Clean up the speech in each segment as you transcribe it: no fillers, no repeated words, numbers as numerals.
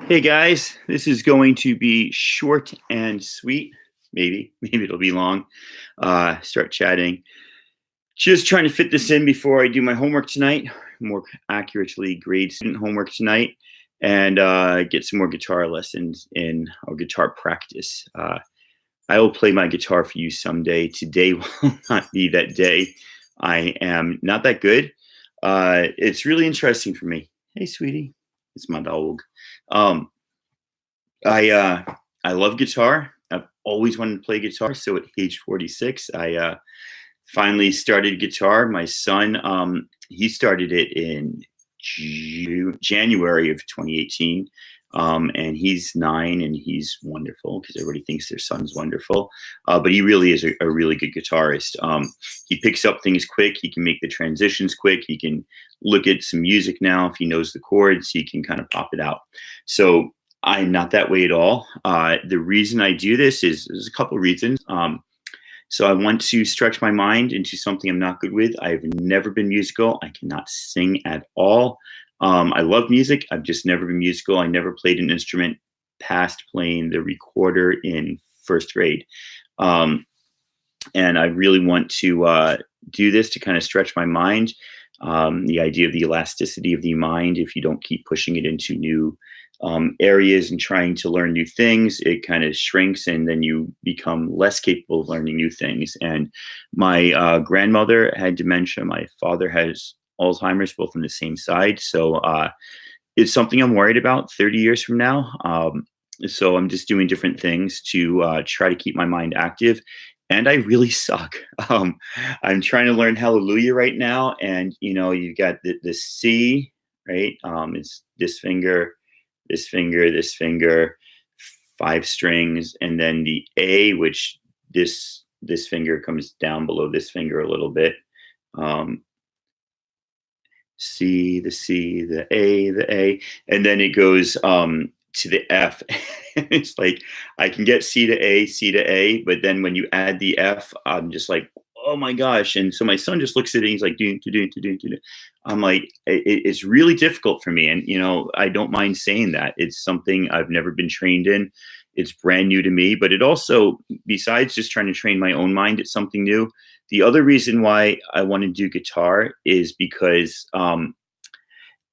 Hey guys, this is going to be short and sweet. Maybe it'll be long. Start chatting. Just trying to fit this in before I do my homework tonight. More accurately, grade student homework tonight, and get some more guitar lessons in or guitar practice. I will play my guitar for you someday. Today will not be that day. I am not that good. It's really interesting for me. Hey, sweetie, it's my dog. Um, I uh, I love guitar. I've always wanted to play guitar. So at age 46, I finally started guitar. My son, he started it in January of 2018. And he's 9 and he's wonderful because everybody thinks their son's wonderful. But he really is a really good guitarist. He picks up things quick. He can make the transitions quick. He can look at some music now. If he knows the chords, he can kind of pop it out. So I'm not that way at all. The reason I do this is there's a couple of reasons. So I want to stretch my mind into something I'm not good with. I've never been musical. I cannot sing at all. I love music. I've just never been musical. I never played an instrument past playing the recorder in first grade. Um, and I really want to do this to kind of stretch my mind. The idea of the elasticity of the mind, if you don't keep pushing it into new areas and trying to learn new things, it kind of shrinks and then you become less capable of learning new things. And my grandmother had dementia. My father has Alzheimer's, both on the same side. So it's something I'm worried about 30 years from now. So I'm just doing different things to try to keep my mind active. And I really suck. I'm trying to learn Hallelujah right now. And, you've got the C, right? It's this finger, this finger, this finger, 5 strings, and then the A, which this finger comes down below this finger a little bit. Um, C, the A, and then it goes to the F. It's like I can get C to A, but then when you add the F, I'm just like, oh my gosh! And so my son just looks at it. And he's like, do. I'm like, it's really difficult for me, and I don't mind saying that. It's something I've never been trained in. It's brand new to me, but it also, besides just trying to train my own mind, it's something new. The other reason why I want to do guitar is because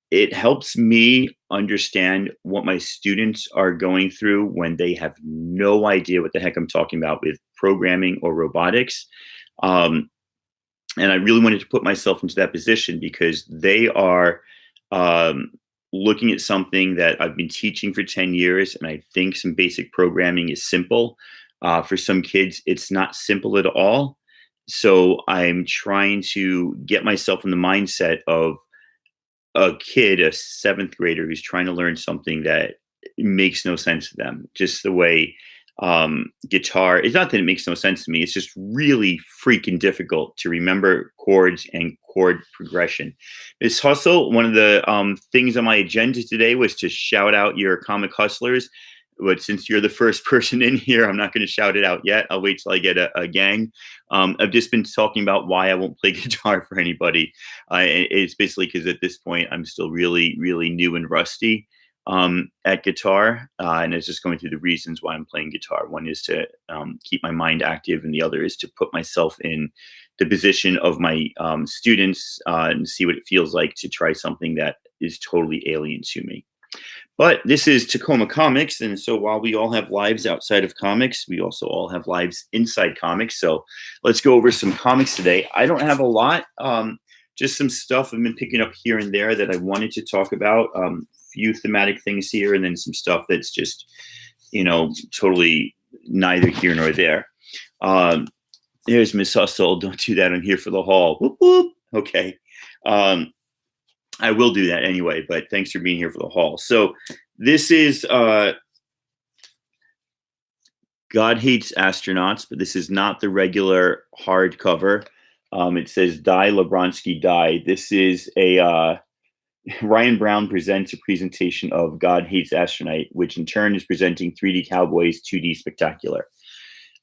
it helps me understand what my students are going through when they have no idea what the heck I'm talking about with programming or robotics. Um, and I really wanted to put myself into that position because they are um, looking at something that I've been teaching for 10 years. And I think some basic programming is simple. For some kids, it's not simple at all. So I'm trying to get myself in the mindset of a kid, a seventh grader who's trying to learn something that makes no sense to them. Just the way guitar, it's not that it makes no sense to me. It's just really freaking difficult to remember chords and chord progression. This hustle, one of the things on my agenda today was to shout out your comic hustlers. But since you're the first person in here, I'm not going to shout it out yet. I'll wait till I get a gang. I've just been talking about why I won't play guitar for anybody. It's basically because at this point, I'm still really, really new and rusty at guitar. And it's just going through the reasons why I'm playing guitar. One is to keep my mind active, and the other is to put myself in the position of my students and see what it feels like to try something that is totally alien to me. But this is Tacoma Comics, and so while we all have lives outside of comics, we also all have lives inside comics. So let's go over some comics today. I don't have a lot, just some stuff I've been picking up here and there that I wanted to talk about. Few thematic things here, and then some stuff that's just, totally neither here nor there. There's Miss Hustle. Don't do that. I'm here for the haul. Whoop, whoop. Okay. I will do that anyway, but thanks for being here for the haul. So this is God Hates Astronauts, but this is not the regular hardcover. It says Die Labronsky Die. This is a Ryan Brown presents a presentation of God Hates Astronaut, which in turn is presenting 3D Cowboys 2D Spectacular.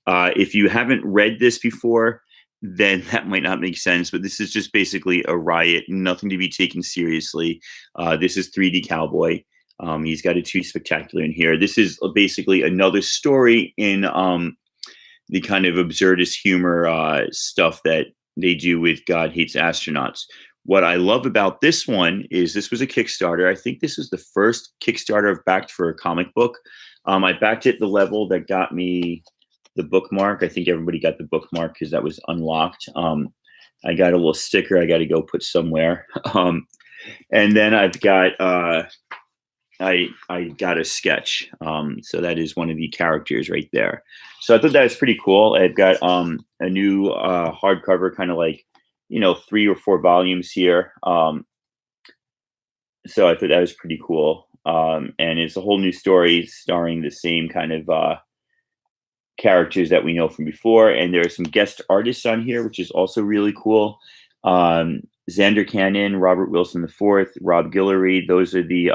If you haven't read this before, then that might not make sense. But this is just basically a riot, nothing to be taken seriously. This is 3D Cowboy. He's got a two spectacular in here. This is basically another story in the kind of absurdist humor stuff that they do with God Hates Astronauts. What I love about this one is this was a Kickstarter. I think this is the first Kickstarter I've backed for a comic book. I backed it the level that got me the bookmark. I think everybody got the bookmark because that was unlocked. I got a little sticker I got to go put somewhere. And then I've got I got a sketch. So that is one of the characters right there. So I thought that was pretty cool. I've got a new hardcover, kind of like, 3 or 4 volumes here. So I thought that was pretty cool. And it's a whole new story starring the same kind of characters that we know from before. And there are some guest artists on here, which is also really cool. Xander Cannon, Robert Wilson IV, Rob Guillory. Those are the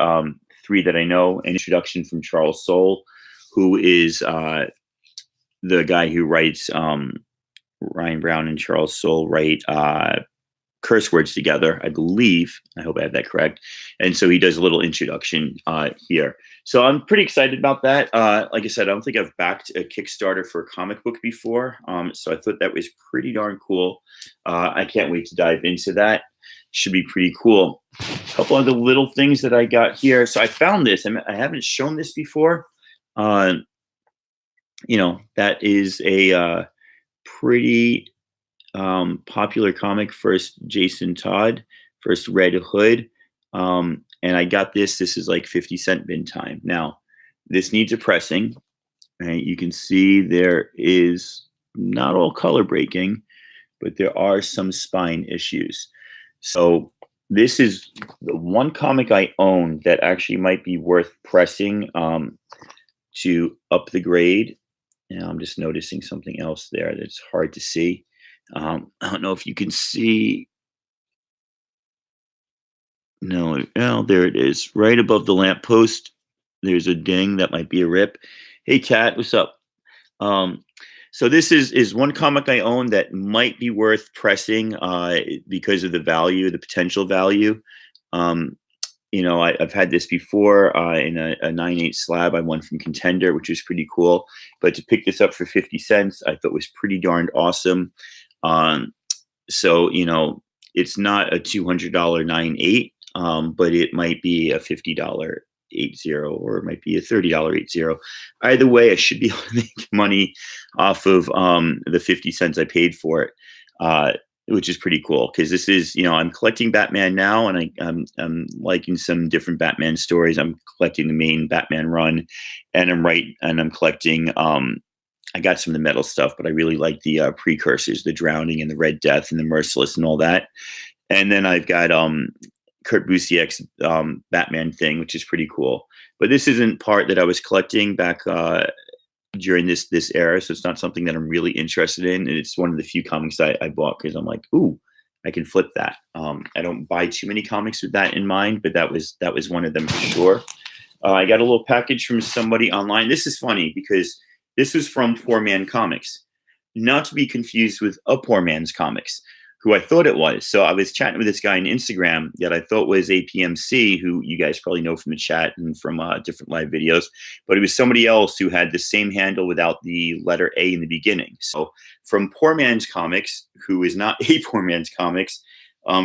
3 that I know. An introduction from Charles Soule, who is the guy who writes Ryan Brown and Charles Soule write Curse Words together, I believe. I hope I have that correct. And so he does a little introduction here. So I'm pretty excited about that. Like I said, I don't think I've backed a Kickstarter for a comic book before. So I thought that was pretty darn cool. I can't wait to dive into that. Should be pretty cool. A couple other little things that I got here. So I found this. I haven't shown this before. That is a pretty popular comic. First Jason Todd, first Red Hood. And I got this. This is like 50-cent bin time. Now, this needs a pressing. Right? You can see there is not all color breaking, but there are some spine issues. So this is the one comic I own that actually might be worth pressing to up the grade. And I'm just noticing something else there that's hard to see. I don't know if you can see. No, there it is. Right above the lamppost, there's a ding that might be a rip. Hey, Kat, what's up? So this is one comic I own that might be worth pressing because of the value, the potential value. I've had this before in a 9/8 slab. I won from Contender, which was pretty cool. But to pick this up for 50 cents, I thought was pretty darned awesome. So it's not a $200 9/8, but it might be a $50 8/0, or it might be a $30 8/0. Either way, I should be able to make money off of the 50 cents I paid for it, which is pretty cool because this is, I'm collecting Batman now, and I'm liking some different Batman stories. I'm collecting the main Batman run, and I'm collecting. I got some of the metal stuff, but I really like the precursors, the Drowning and the Red Death and the Merciless and all that. And then I've got Kurt Busiek's Batman thing, which is pretty cool. But this isn't part that I was collecting back during this era, so it's not something that I'm really interested in. And it's one of the few comics I bought because I'm like, ooh, I can flip that. I don't buy too many comics with that in mind, but that was one of them for sure. I got a little package from somebody online. This is funny because this was from Poor Man Comics, not to be confused with A Poor Man's Comics, who I thought it was. So I was chatting with this guy on Instagram that I thought was APMC, who you guys probably know from the chat and from different live videos, but it was somebody else who had the same handle without the letter A in the beginning. So from Poor Man's Comics, who is not A Poor Man's Comics,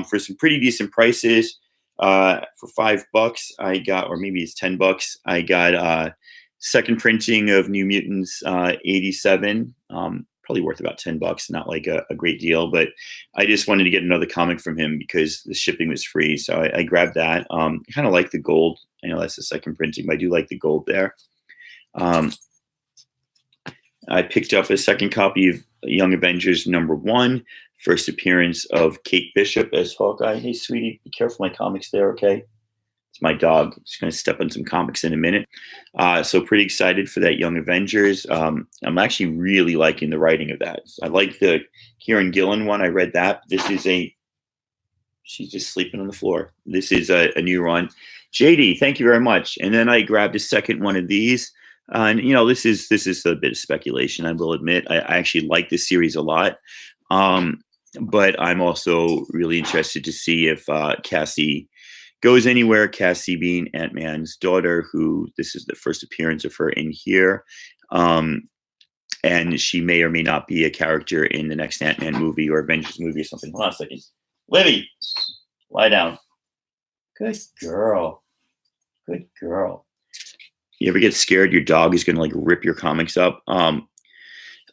for some pretty decent prices, for $5 I got, or maybe it's $10, I got second printing of New Mutants 87. Probably worth about $10, not like a great deal, but I just wanted to get another comic from him because the shipping was free. So I grabbed that. I kind of like the gold. I know that's the second printing, but I do like the gold there. I picked up a second copy of Young Avengers #1, first appearance of Kate Bishop as Hawkeye. Hey, sweetie, be careful my comics there, okay? It's my dog. Just going to step on some comics in a minute. So pretty excited for that Young Avengers. I'm actually really liking the writing of that. I like the Kieran Gillen one. I read that. This is she's just sleeping on the floor. This is a new run. JD, thank you very much. And then I grabbed a second one of these. And this is a bit of speculation, I will admit. I actually like this series a lot. But I'm also really interested to see if Cassie Goes Anywhere, Cassie Bean, Ant-Man's daughter, who this is the first appearance of her in here. And she may or may not be a character in the next Ant-Man movie or Avengers movie or something. Hold on a second. Libby, lie down. Good girl. Good girl. You ever get scared your dog is going to like rip your comics up?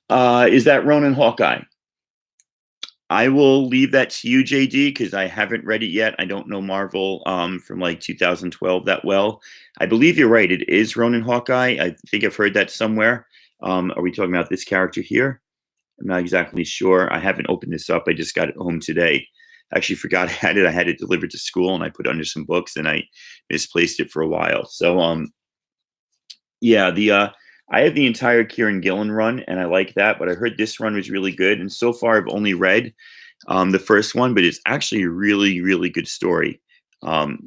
Is that Ronin Hawkeye? I will leave that to you, JD, because I haven't read it yet. I don't know Marvel from like 2012 that well. I believe you're right. It is Ronin Hawkeye. I think I've heard that somewhere. Are we talking about this character here? I'm not exactly sure. I haven't opened this up. I just got it home today. I actually forgot I had it. I had it delivered to school and I put it under some books and I misplaced it for a while. So, yeah, I have the entire Kieran Gillen run, and I like that. But I heard this run was really good, and so far I've only read the first one, but it's actually a really, really good story.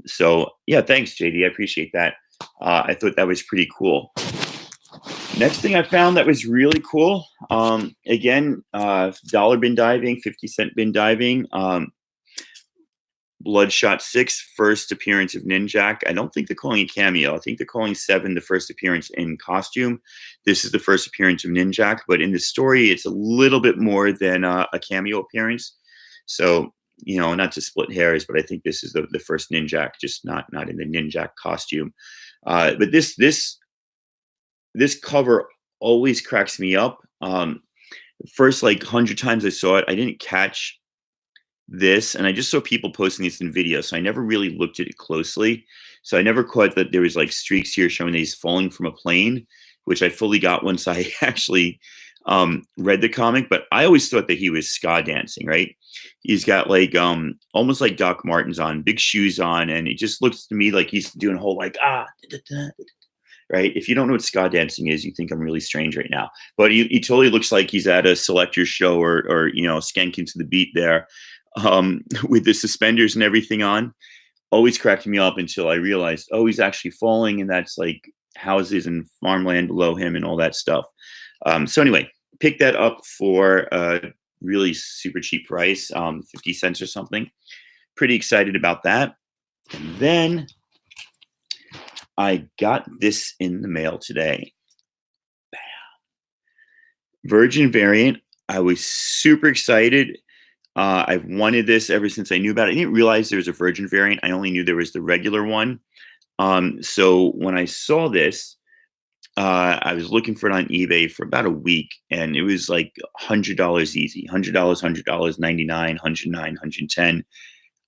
So yeah, thanks, JD. I appreciate that. I thought that was pretty cool. Next thing I found that was really cool. Again, dollar bin diving, 50-cent bin diving. Bloodshot 6, first appearance of Ninjak. I don't think they're calling it cameo. I think they're calling 7 the first appearance in costume. This is the first appearance of Ninjak, but in the story, it's a little bit more than a cameo appearance. So, you know, not to split hairs, but I think this is the first Ninjak, just not in the Ninjak costume. But this cover always cracks me up. First, like 100 times I saw it, I didn't catch this, and I just saw people posting this in video, so I never really looked at it closely. So I never caught that there was like streaks here showing that he's falling from a plane, which I fully got once I actually read the comic. But I always thought that he was ska dancing, right? He's got like almost like Doc Martens on, big shoes on, and it just looks to me like he's doing a whole like right? If you don't know what ska dancing is, you think I'm really strange right now. But he totally looks like he's at a Selector show or you know, skanking to the beat there. With the suspenders and everything on, always cracked me up until I realized, oh, he's actually falling, and that's like houses and farmland below him and all that stuff. So anyway, pick that up for a really super cheap price, 50 cents or something. Pretty excited about that. And then I got this in the mail today. Bam. Virgin variant. I was super excited. I've wanted this ever since I knew about it. I didn't realize there was a Virgin variant. I only knew there was the regular one. So when I saw this, I was looking for it on eBay for about a week, and it was like $100 easy. $100, $100, 99, 109, 110.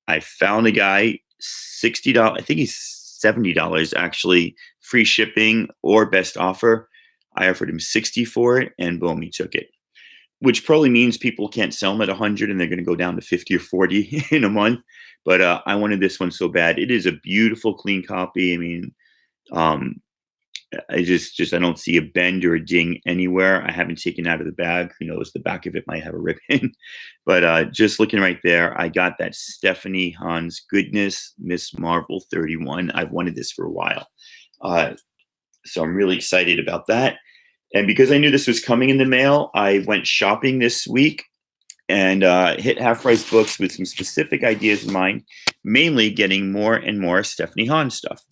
I found a guy, $60. I think he's $70 actually, free shipping or best offer. I offered him 60 for it, and boom, he took it. Which probably means people can't sell them at 100 and they're going to go down to 50 or 40 in a month. But I wanted this one so bad. It is a beautiful, clean copy. I mean, I just I don't see a bend or a ding anywhere. I haven't taken it out of the bag. Who knows? The back of it might have a rip in. But just looking right there, I got that Stephanie Hans goodness, Miss Marvel 31. I've wanted this for a while. So I'm really excited about that. And because I knew this was coming in the mail, I went shopping this week and hit Half Price Books with some specific ideas in mind, mainly getting more and more Stephanie Hans stuff.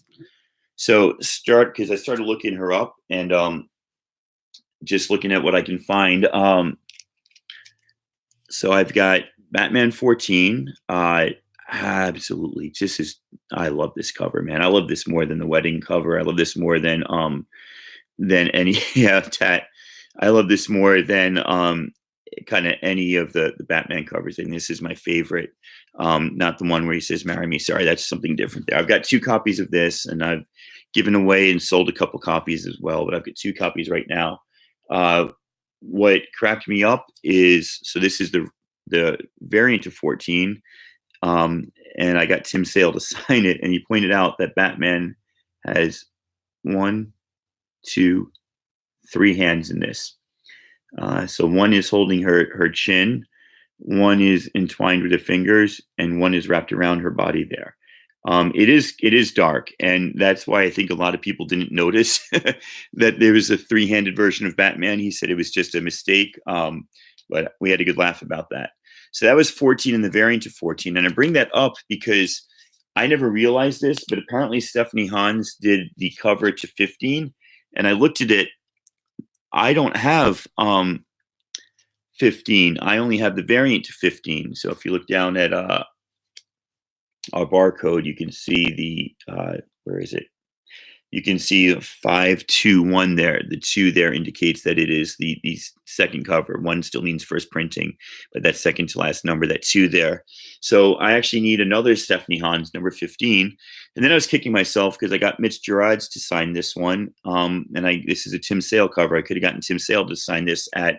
So because I started looking her up and just looking at what I can find. So I've got Batman 14. Absolutely, I love this cover, man. I love this more than the wedding cover. I love this more than any Tat. I love this more than kind of any of the Batman covers, and this is my favorite. Not the one where he says "marry me." Sorry, that's something different there. I've got 2 copies of this, and I've given away and sold a couple copies as well, but I've got 2 copies right now. What cracked me up is, so this is the variant of 14, and I got Tim Sale to sign it, and he pointed out that Batman has 1, 2, 3 hands in this. So one is holding her chin, one is entwined with the fingers, and one is wrapped around her body there. It is dark, and that's why I think a lot of people didn't notice that there was a 3-handed version of Batman. He said it was just a mistake, but we had a good laugh about that. So that was 14 in the variant of 14, and I bring that up because I never realized this, but apparently Stephanie Hans did the cover to 15, and I looked at it. I don't have 15. I only have the variant to 15. So if you look down at our barcode, you can see where is it? You can see 521 there. The 2 there indicates that it is the second cover. 1 still means first printing, but that second to last number, that 2 there. So I actually need another Stephanie Hans, number 15. And then I was kicking myself because I got Mitch Gerards to sign this one. This is a Tim Sale cover. I could have gotten Tim Sale to sign this at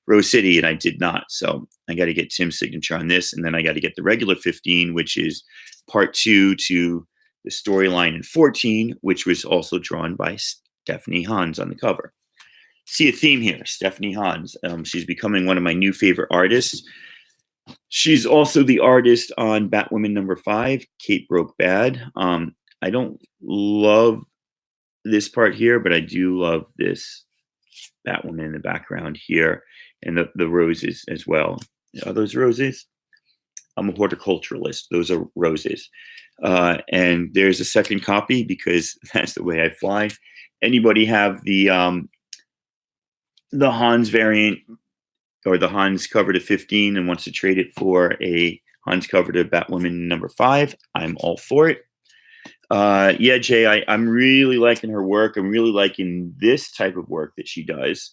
Rose City, and I did not. So I got to get Tim's signature on this, and then I got to get the regular 15, which is part 2 to the storyline in 14, which was also drawn by Stephanie Hans on the cover. See a theme here, Stephanie Hans. She's becoming one of my new favorite artists. She's also the artist on Batwoman number 5, Kate Broke Bad. I don't love this part here, but I do love this Batwoman in the background here, and the roses as well. Are those roses? I'm a horticulturalist. Those are roses. And there's a second copy because that's the way I fly. Anybody have the Hans variant or the Hans cover to 15 and wants to trade it for a Hans cover to Batwoman number 5? I'm all for it. Yeah, Jay, I'm really liking her work. I'm really liking this type of work that she does.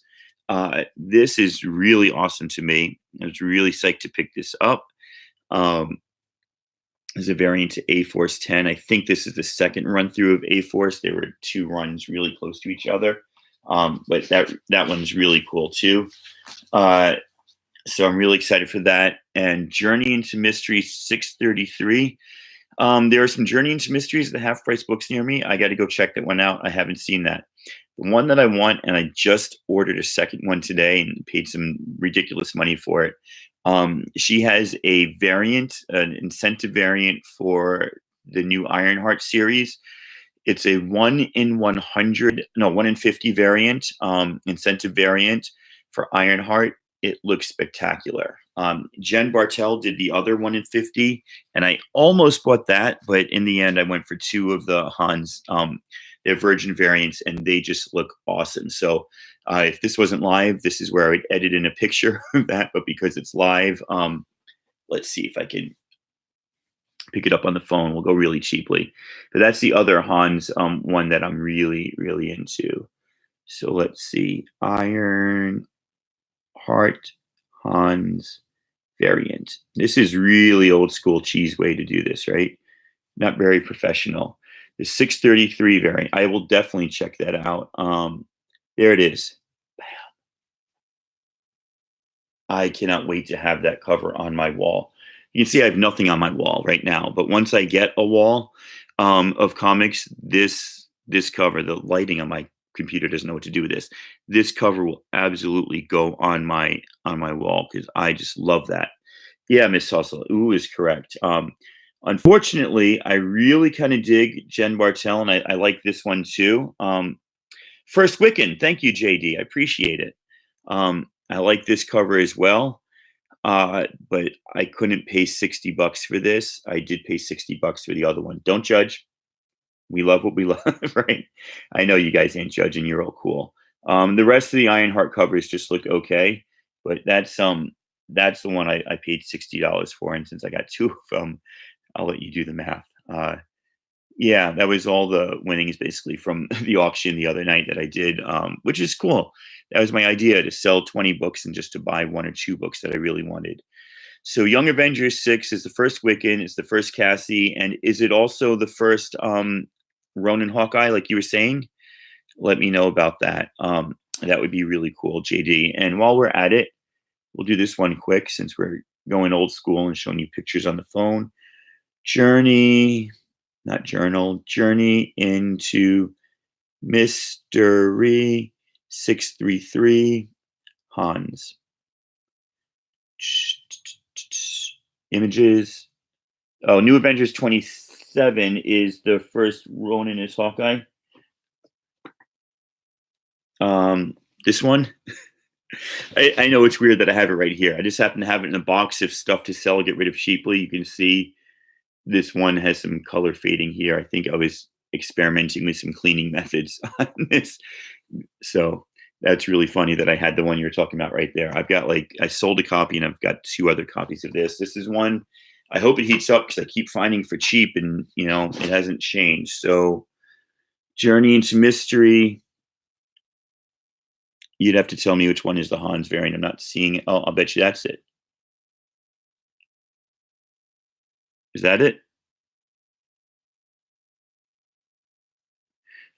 This is really awesome to me. I was really psyched to pick this up. There's a variant to A-Force 10. I think this is the second run through of A-Force. There were 2 runs really close to each other. But that one's really cool too. So I'm really excited for that. And Journey into Mystery 633. There are some Journey into Mysteries at the Half Price Books near me. I got to go check that one out. I haven't seen that. The one that I want, and I just ordered a second one today and paid some ridiculous money for it. She has a variant, an incentive variant for the new Ironheart series. It's a 1 in 50 variant, incentive variant for Ironheart. It looks spectacular. Jen Bartel did the other 1 in 50, and I almost bought that, but in the end, I went for 2 of the Hans, their Virgin variants, and they just look awesome. So if this wasn't live, this is where I would edit in a picture of that, but because it's live, let's see if I can pick it up on the phone. We'll go really cheaply. But that's the other Hans one that I'm really, really into. So let's see. Iron Heart Hans variant. This is really old school cheese way to do this, right? Not very professional. The 633 variant. I will definitely check that out. There it is. Bam. I cannot wait to have that cover on my wall. You can see I have nothing on my wall right now, but once I get a wall of comics, this cover, the lighting on my computer doesn't know what to do with this. This cover will absolutely go on my wall because I just love that. Yeah, Miss Hustle. Ooh is correct. Unfortunately, I really kind of dig Jen Bartel, and I like this one too. First Wiccan. Thank you, JD. I appreciate it. I like this cover as well. But I couldn't pay $60 for this. I did pay $60 for the other one. Don't judge. We love what we love, right? I know you guys ain't judging. You're all cool. The rest of the Ironheart covers just look okay, but that's the one I paid $60 for. And since I got 2 of them, I'll let you do the math. Yeah, that was all the winnings basically from the auction the other night that I did, which is cool. That was my idea, to sell 20 books and just to buy 1 or 2 books that I really wanted. So Young Avengers 6 is the first Wiccan, it's the first Cassie, and is it also the first Ronin Hawkeye, like you were saying? Let me know about that. That would be really cool, JD. And while we're at it, we'll do this one quick since we're going old school and showing you pictures on the phone. Journey into Mystery 633 Hans. Images. Oh, New Avengers 27 is the first Ronin as Hawkeye. This one. I know it's weird that I have it right here. I just happen to have it in a box of stuff to sell, get rid of cheaply. You can see this one has some color fading here. I think I was experimenting with some cleaning methods on this. So that's really funny that I had the one you're talking about right there. I've got like, I sold a copy and I've got two other copies of this. This is one, I hope it heats up because I keep finding for cheap and, you know, it hasn't changed. So Journey into Mystery. You'd have to tell me which one is the Hans variant. I'm not seeing it. Oh, I'll bet you that's it. Is that it?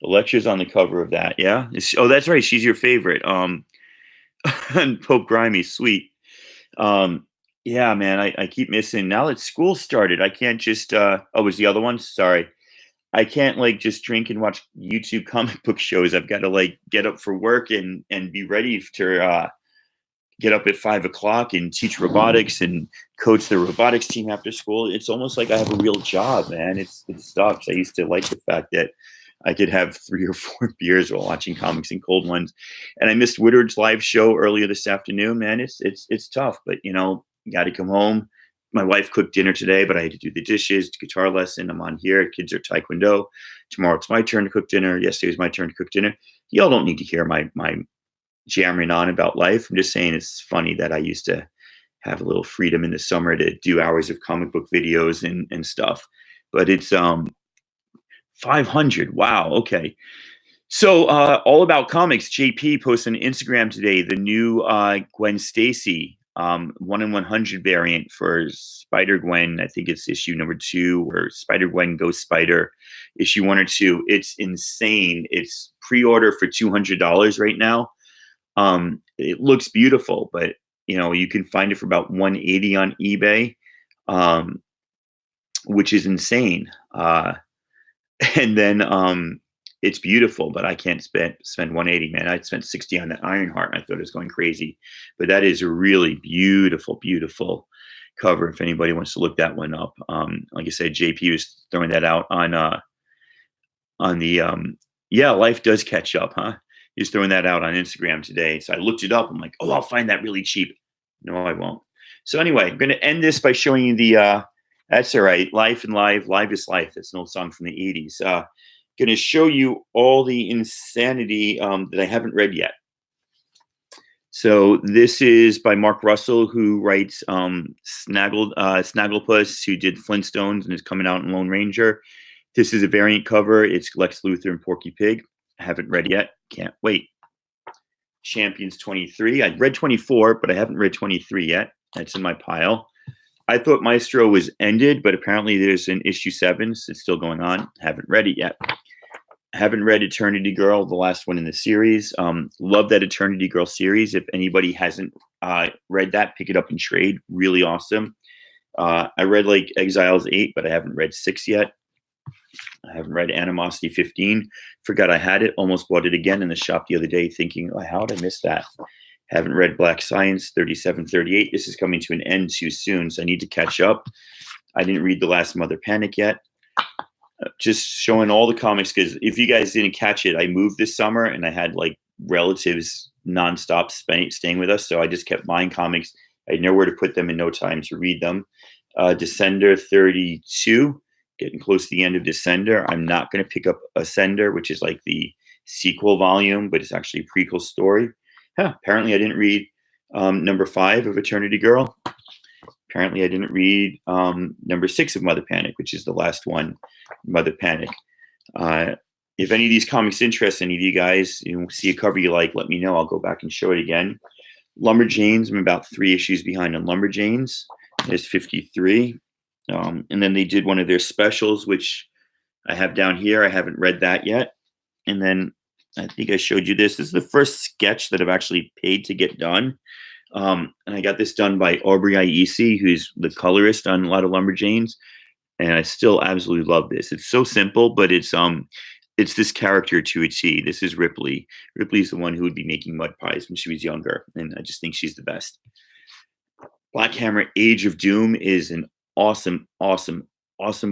The lecture's on the cover of that. Yeah. Oh, that's right. She's your favorite. And Pope Grimy, sweet. Um, yeah, man. I keep missing. Now that school started, I can't just. Oh, was the other one? Sorry. I can't like just drink and watch YouTube comic book shows. I've got to like get up for work and be ready to get up at 5 o'clock and teach robotics and coach the robotics team after school. It's almost like I have a real job, man. It sucks. I used to like the fact that I could have 3 or 4 beers while watching comics and cold ones. And I missed Woodward's live show earlier this afternoon, man. It's tough, but you know, you got to come home. My wife cooked dinner today, but I had to do the dishes, guitar lesson. I'm on here. Kids are taekwondo. Tomorrow it's my turn to cook dinner. Yesterday was my turn to cook dinner. Y'all don't need to hear my jammering on about life. I'm just saying it's funny that I used to have a little freedom in the summer to do hours of comic book videos and stuff. But it's 500. Wow. Okay. So all about comics. JP posted on Instagram today the new Gwen Stacy 1 in 100 variant for Spider Gwen. I think it's issue number 2 or Spider Gwen Ghost Spider issue 1 or 2. It's insane. It's pre-order for $200 right now. It looks beautiful, but you know, you can find it for about 180 on eBay, which is insane. And then it's beautiful, but I can't spend 180, man. I'd spent 60 on that Ironheart, and I thought it was going crazy. But that is a really beautiful, beautiful cover. If anybody wants to look that one up, like I said, JP was throwing that out on the yeah, life does catch up, huh? He's throwing that out on Instagram today. So I looked it up. I'm like, oh, I'll find that really cheap. No, I won't. So anyway, I'm going to end this by showing you the, that's all right, Life and Live, Live is Life. That's an old song from the 80s. Going to show you all the insanity that I haven't read yet. So this is by Mark Russell, who writes Snagglepuss, who did Flintstones and is coming out in Lone Ranger. This is a variant cover. It's Lex Luthor and Porky Pig. I haven't read yet. Can't wait. Champions 23. I read 24, but I haven't read 23 yet. That's in my pile. I thought Maestro was ended, but apparently there's an issue 7. So it's still going on. Haven't read it yet. Haven't read Eternity Girl, the last one in the series. Love that Eternity Girl series. If anybody hasn't read that, pick it up in trade. Really awesome. I read like Exiles 8, but I haven't read 6 yet. I haven't read Animosity 15. Forgot I had it. Almost bought it again in the shop the other day thinking, oh, how did I miss that? Haven't read Black Science 37, 38. This is coming to an end too soon, so I need to catch up. I didn't read The Last Mother Panic yet. Just showing all the comics, because if you guys didn't catch it, I moved this summer and I had like relatives nonstop staying with us, so I just kept buying comics. I had nowhere to put them in no time to read them. Descender 32. Getting close to the end of Descender. I'm not going to pick up Ascender, which is like the sequel volume, but it's actually a prequel story. Apparently I didn't read number 5 of Eternity Girl. Apparently I didn't read number 6 of Mother Panic, which is the last one, Mother Panic. If any of these comics interest any of you guys, you know, see a cover you like, let me know. I'll go back and show it again. Lumberjanes, I'm about 3 issues behind on Lumberjanes. There's 53. And then they did one of their specials, which I have down here. I haven't read that yet. And then I think I showed you this. This is the first sketch that I've actually paid to get done. And I got this done by Aubrey Iesi, who's the colorist on a lot of Lumberjanes. And I still absolutely love this. It's so simple, but it's this character to a T. This is Ripley. Ripley's the one who would be making mud pies when she was younger. And I just think she's the best. Black Hammer Age of Doom is an awesome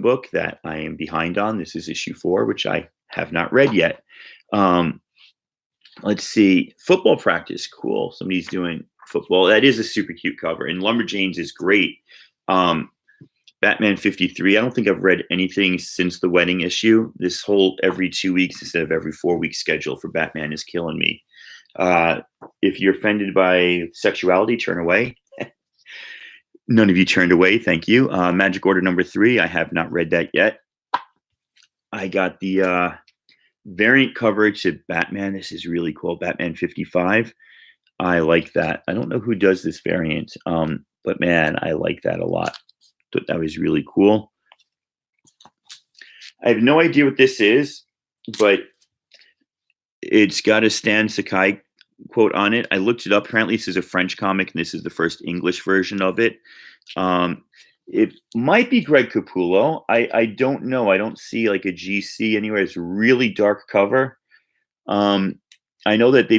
book that I am behind on. This is issue 4, which I have not read yet. Let's see. Football Practice. Cool. Somebody's doing football. That is a super cute cover. And Lumberjanes is great. Batman 53. I don't think I've read anything since the wedding issue. This whole every 2 weeks instead of every 4 week schedule for Batman is killing me. Uh, if you're offended by sexuality, turn away. None of you turned away. Thank you. Magic Order number 3. I have not read that yet. I got the variant cover to Batman. This is really cool. Batman 55. I like that. I don't know who does this variant, but man, I like that a lot. Thought that was really cool. I have no idea what this is, but it's got a Stan Sakai quote on it. I looked it up. Apparently, this is a French comic, and this is the first English version of it. It might be Greg Capullo. I don't know. I don't see like a GC anywhere. It's a really dark cover. I know that they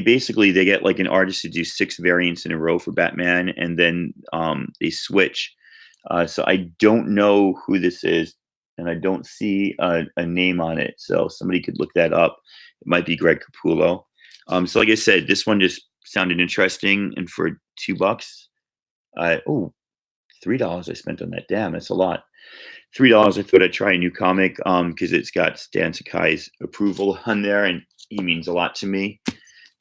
get like an artist to do 6 variants in a row for Batman, and then they switch. So I don't know who this is, and I don't see a name on it. So somebody could look that up. It might be Greg Capullo. So like I said, this one just sounded interesting, and for $2, $3 I spent on that. Damn, that's a lot. $3. I thought I'd try a new comic because it's got Stan Sakai's approval on there, and he means a lot to me.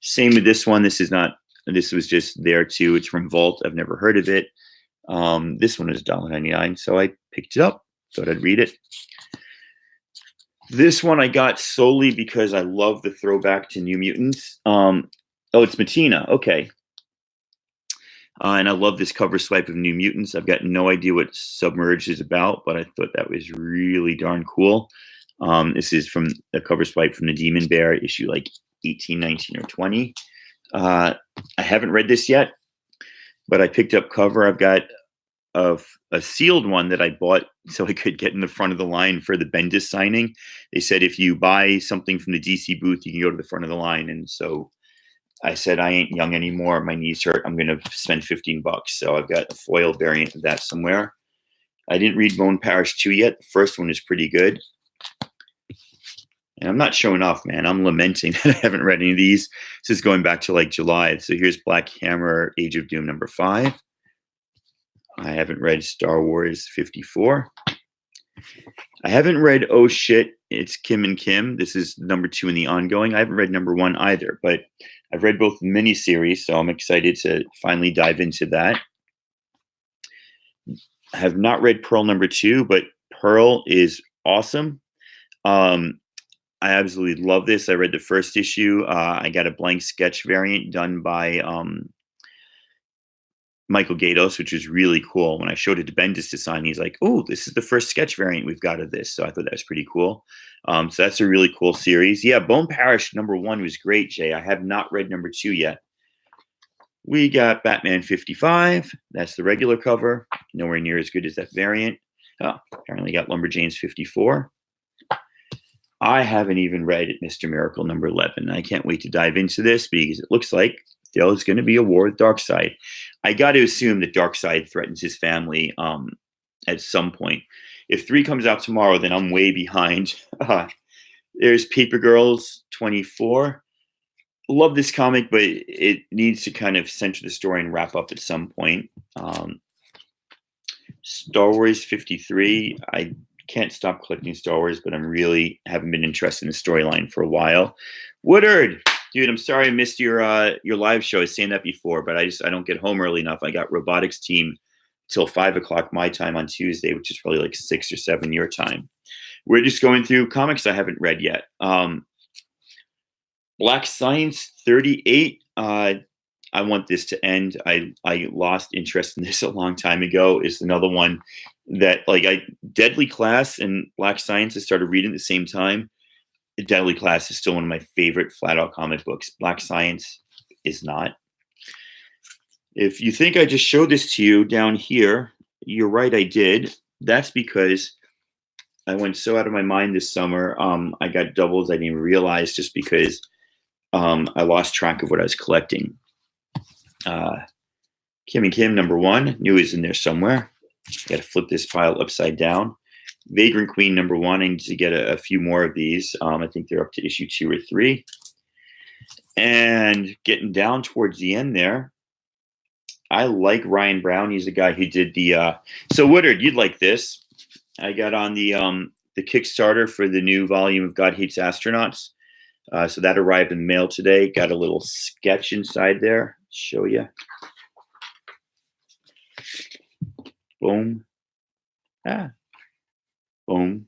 Same with this one. This was just there too. It's from Vault. I've never heard of it. This one is $1.99, so I picked it up. Thought I'd read it. This one I got solely because I love the throwback to New Mutants. It's Matina. Okay. And I love this cover swipe of New Mutants. I've got no idea what Submerged is about, but I thought that was really darn cool. This is from a cover swipe from the Demon Bear issue like 18, 19, or 20. I haven't read this yet, but I picked up cover. I've got a sealed one that I bought so I could get in the front of the line for the Bendis signing. They said if you buy something from the DC booth, you can go to the front of the line. And so I said, I ain't young anymore. My knees hurt. I'm going to spend $15. So I've got a foil variant of that somewhere. I didn't read Bone Parish 2 yet. The first one is pretty good. And I'm not showing off, man. I'm lamenting that I haven't read any of these. This is going back to like July. So here's Black Hammer, Age of Doom number 5. I haven't read Star Wars 54. I haven't read Oh Shit, It's Kim and Kim. This is number 2 in the ongoing. I haven't read number 1 either, but I've read both miniseries, so I'm excited to finally dive into that. I have not read Pearl number 2, but Pearl is awesome. I absolutely love this. I read the first issue. I got a blank sketch variant done by Michael Gaydos, which is really cool. When I showed it to Bendis to sign, he's like, "Oh, this is the first sketch variant we've got of this." So I thought that was pretty cool. So that's a really cool series. Yeah, Bone Parish number 1 was great, Jay. I have not read number 2 yet. We got Batman 55. That's the regular cover. Nowhere near as good as that variant. Apparently got Lumberjanes 54. I haven't even read Mr. Miracle number 11. I can't wait to dive into this because it looks like there's going to be a war with Darkseid. I got to assume that Darkseid threatens his family at some point. If 3 comes out tomorrow, then I'm way behind. There's Paper Girls 24. Love this comic, but it needs to kind of center the story and wrap up at some point. Star Wars 53. I can't stop collecting Star Wars, but I'm really haven't been interested in the storyline for a while. Woodard, dude, I'm sorry I missed your live show. I was saying that before, but I don't get home early enough. I got robotics team till 5 o'clock my time on Tuesday, which is probably like 6 or 7 your time. We're just going through comics I haven't read yet. Black Science 38. I want this to end. I lost interest in this a long time ago. It's another one that Deadly Class and Black Science I started reading at the same time. Deadly Class is still one of my favorite flat out comic books. Black Science is not. If you think I just showed this to you down here, you're right, I did. That's because I went so out of my mind this summer. I got doubles I didn't even realize just because I lost track of what I was collecting. Kim and Kim number 1, knew it was in there somewhere. Got to flip this file upside down. Vagrant Queen number 1. I need to get a few more of these. I think they're up to issue 2 or 3. And getting down towards the end there, I like Ryan Brown. He's the guy who did the. So Woodard, you'd like this. I got on the Kickstarter for the new volume of God Hates Astronauts. So that arrived in the mail today. Got a little sketch inside there. Show you. Boom. Boom.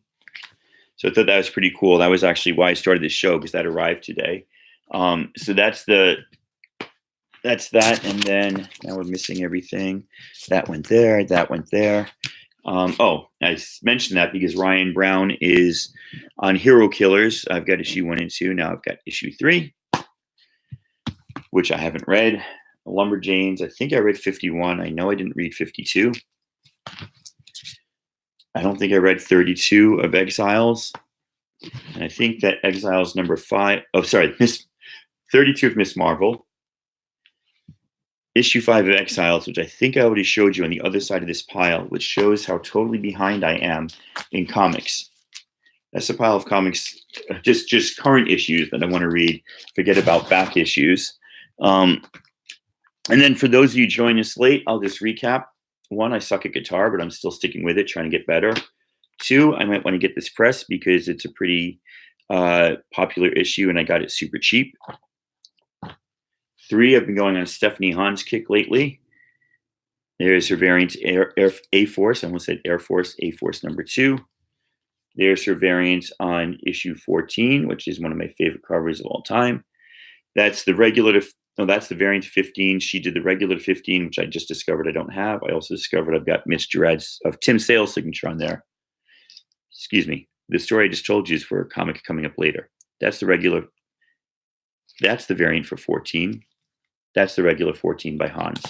So I thought that was pretty cool. That was actually why I started this show, because that arrived today. So that's that. And then now we're missing everything. That went there. That went there. I mentioned that because Ryan Brown is on Hero Killers. I've got issue 1 and 2. Now I've got issue 3, which I haven't read. Lumberjanes, I think I read 51. I know I didn't read 52. I don't think I read 32 of Exiles. And I think that Exiles number 5. Oh, sorry. 32 of Miss Marvel. Issue 5 of Exiles, which I think I already showed you on the other side of this pile, which shows how totally behind I am in comics. That's a pile of comics, just current issues that I want to read. Forget about back issues. And then for those of you joining us late, I'll just recap. 1, I suck at guitar, but I'm still sticking with it, trying to get better. 2, I might want to get this press because it's a pretty popular issue and I got it super cheap. 3, I've been going on Stephanie Hahn's kick lately. There's her variant A-Force. I almost said Air Force, A-Force number 2. There's her variant on issue 14, which is one of my favorite covers of all time. That's the regular that's the variant 15. She did the regular 15, which I just discovered I don't have. I also discovered I've got Mitch Gerads of Tim Sale's signature on there. Excuse me. The story I just told you is for a comic coming up later. That's the regular. That's the variant for 14. That's the regular 14 by Hans.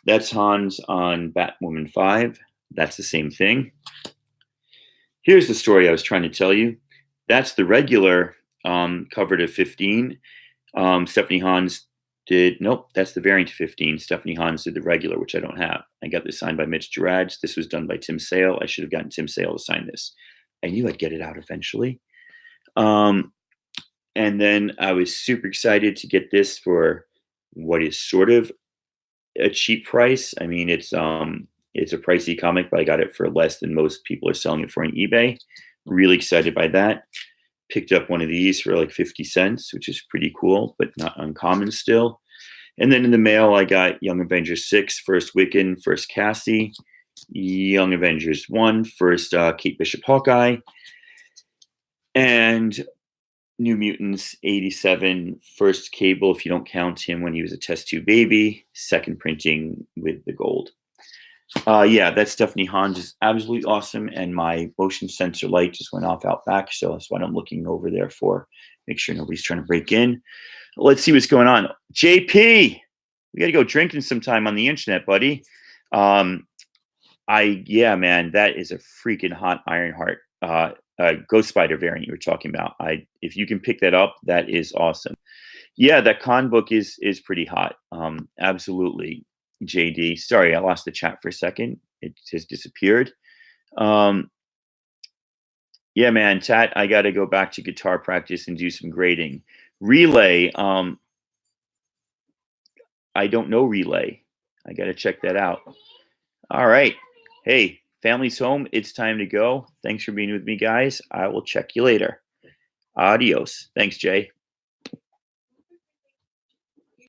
That's Hans on Batwoman 5. That's the same thing. Here's the story I was trying to tell you. That's the regular cover to 15. Stephanie Hans did, nope, that's the variant to 15. Stephanie Hans did the regular, which I don't have. I got this signed by Mitch Gerads. This was done by Tim Sale. I should have gotten Tim Sale to sign this. I knew I'd get it out eventually. And then I was super excited to get this for what is sort of a cheap price. I mean, it's a pricey comic, but I got it for less than most people are selling it for on eBay. Really excited by that. Picked up one of these for like 50 cents, which is pretty cool, but not uncommon still. And then in the mail, I got Young Avengers 6, first Wiccan, first Cassie. Young Avengers 1, first Kate Bishop Hawkeye. And New Mutants 87, first Cable, if you don't count him when he was a test tube baby, second printing with the gold. Yeah, that Stephanie Hans is absolutely awesome, and my motion sensor light just went off out back, so that's what I'm looking over there for. Make sure nobody's trying to break in. Let's see what's going on. JP, we got to go drinking sometime on the internet, buddy. Yeah, man, that is a freaking hot Ironheart. Ghost Spider variant you were talking about. If you can pick that up, that is awesome. Yeah, that con book is pretty hot. Absolutely, JD. Sorry, I lost the chat for a second. It has disappeared. Yeah, man, Tat, I got to go back to guitar practice and do some grading. Relay. I don't know Relay. I got to check that out. All right. Hey, family's home. It's time to go. Thanks for being with me, guys. I will check you later. Adios. Thanks, Jay.